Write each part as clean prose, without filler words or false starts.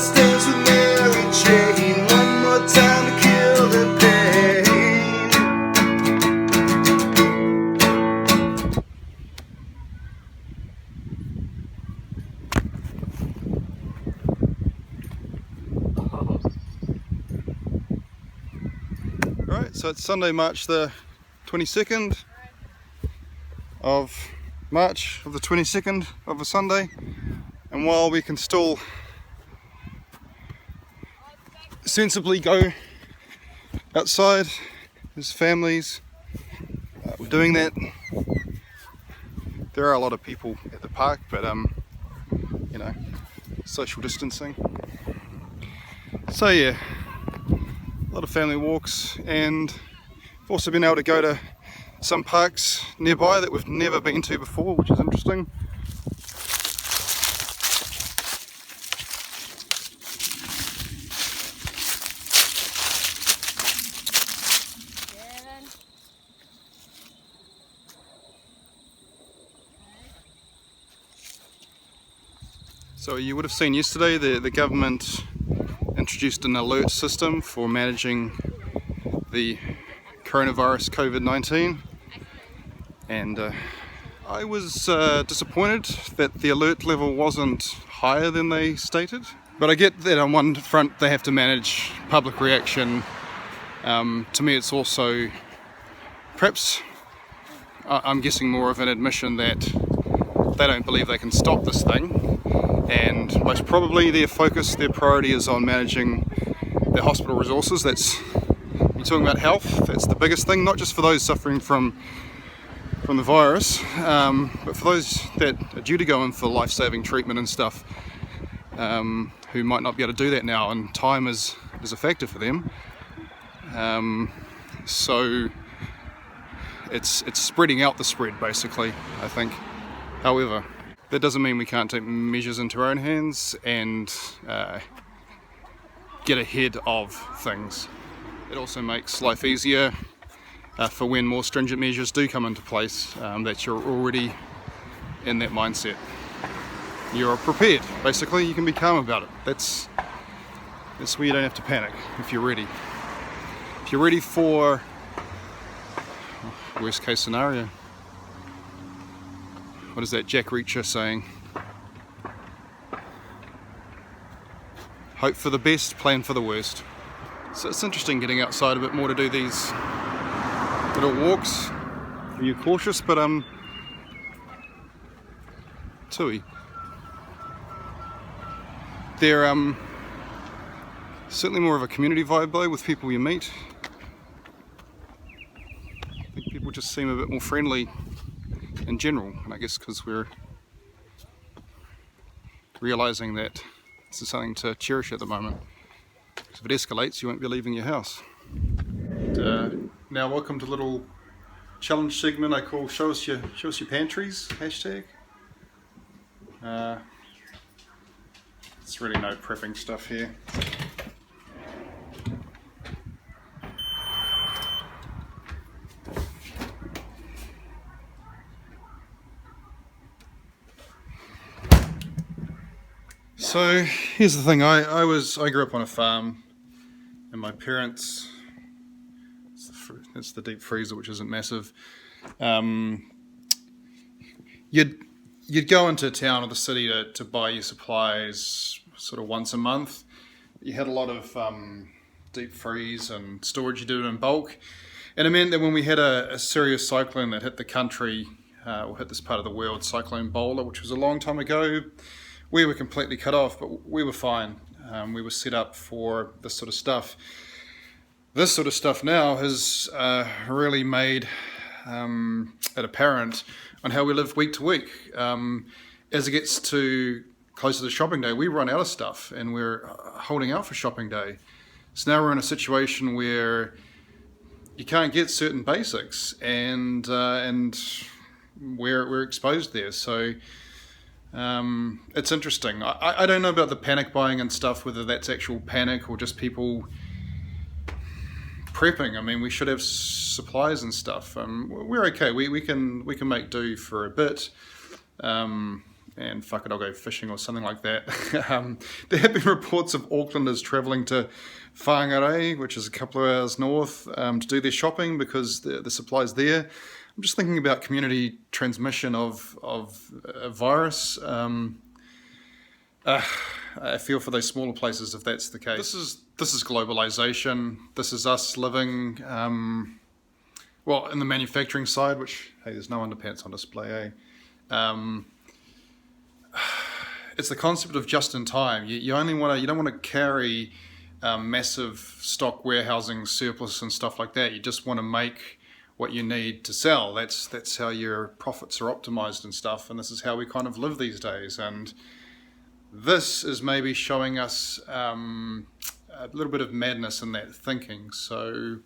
Let's dance with Mary Jane one more time to kill the pain. Alright, so it's Sunday, March the 22nd of March of the 22nd of a Sunday, and while we can still sensibly go outside as families, we're doing that. There are a lot of people at the park, but you know, social distancing. So yeah, a lot of family walks, and we've also been able to go to some parks nearby that we've never been to before, which is interesting. So you would have seen yesterday the government introduced an alert system for managing the coronavirus COVID-19, and I was disappointed that the alert level wasn't higher than they stated. But I get that on one front they have to manage public reaction. To me it's also perhaps, I'm guessing, more of an admission that they don't believe they can stop this thing, and most probably their focus, their priority is on managing their hospital resources. That's, you're talking about health, that's the biggest thing, not just for those suffering from the virus, but for those that are due to go in for life-saving treatment and stuff, who might not be able to do that now, and time is a factor for them. So it's spreading out the spread, basically, I think. However, that doesn't mean we can't take measures into our own hands and get ahead of things. It also makes life easier for when more stringent measures do come into place, that you're already in that mindset. You're prepared, basically. You can be calm about it. That's where you don't have to panic if you're ready. If you're ready for worst case scenario. What is that Jack Reacher saying? Hope for the best, plan for the worst. So it's interesting getting outside a bit more to do these little walks. You're cautious, but tui. They're certainly more of a community vibe though, with people you meet. I think people just seem a bit more friendly in general, and I guess because we're realizing that this is something to cherish at the moment. Because if it escalates, you won't be leaving your house. Now, welcome to a little challenge segment I call "Show us your pantries" hashtag. It's really no prepping stuff here. So here's the thing, I grew up on a farm, and my parents, it's the deep freezer, which isn't massive. You'd go into town or the city to buy your supplies sort of once a month. You had a lot of deep freeze and storage. You did it in bulk, and it meant that when we had a serious cyclone that hit the country, or hit this part of the world, Cyclone Bowler, which was a long time ago, we were completely cut off, but we were fine. We were set up for this sort of stuff. This sort of stuff now has really made it apparent on how we live week to week. As it gets to closer to shopping day, we run out of stuff, and we're holding out for shopping day. So now we're in a situation where you can't get certain basics, and we're exposed there. So it's interesting. I don't know about the panic buying and stuff, whether that's actual panic or just people prepping. I mean, we should have supplies and stuff. We're okay. We can make do for a bit. and fuck it, I'll go fishing or something like that. There have been reports of Aucklanders travelling to Whangarei, which is a couple of hours north, to do their shopping because the supply's there. I'm just thinking about community transmission of a virus. I feel for those smaller places if that's the case. This is globalization. This is us living, well, in the manufacturing side, which, hey, there's no underpants on display, eh? It's the concept of just in time. You don't want to carry massive stock warehousing surplus and stuff like that. You just want to make what you need to sell. That's how your profits are optimized and stuff. And this is how we kind of live these days. And this is maybe showing us a little bit of madness in that thinking. So,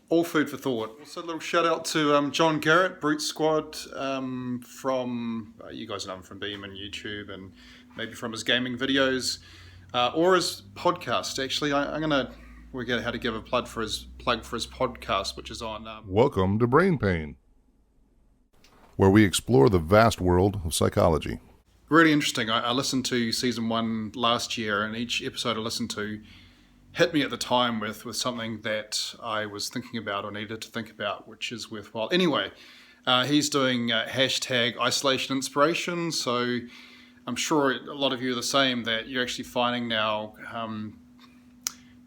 all food for thought. Also, a little shout out to John Garrett, Brute Squad, from, you guys know him from Beam and YouTube, and maybe from his gaming videos, or his podcast. Actually, I'm going to work out how to give a plug for his podcast, which is on... Welcome to Brain Pain, where we explore the vast world of psychology. Really interesting. I listened to season 1 last year, and each episode I listened to hit me at the time with something that I was thinking about or needed to think about, which is worthwhile. Anyway, he's doing hashtag isolation inspiration, so I'm sure a lot of you are the same, that you're actually finding now,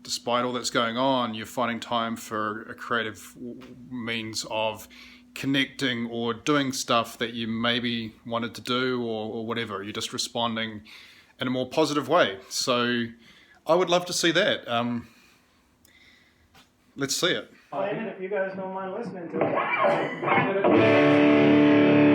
despite all that's going on, you're finding time for a creative means of connecting or doing stuff that you maybe wanted to do or whatever. You're just responding in a more positive way. So I would love to see that. Let's see it. If you guys don't mind listening to it.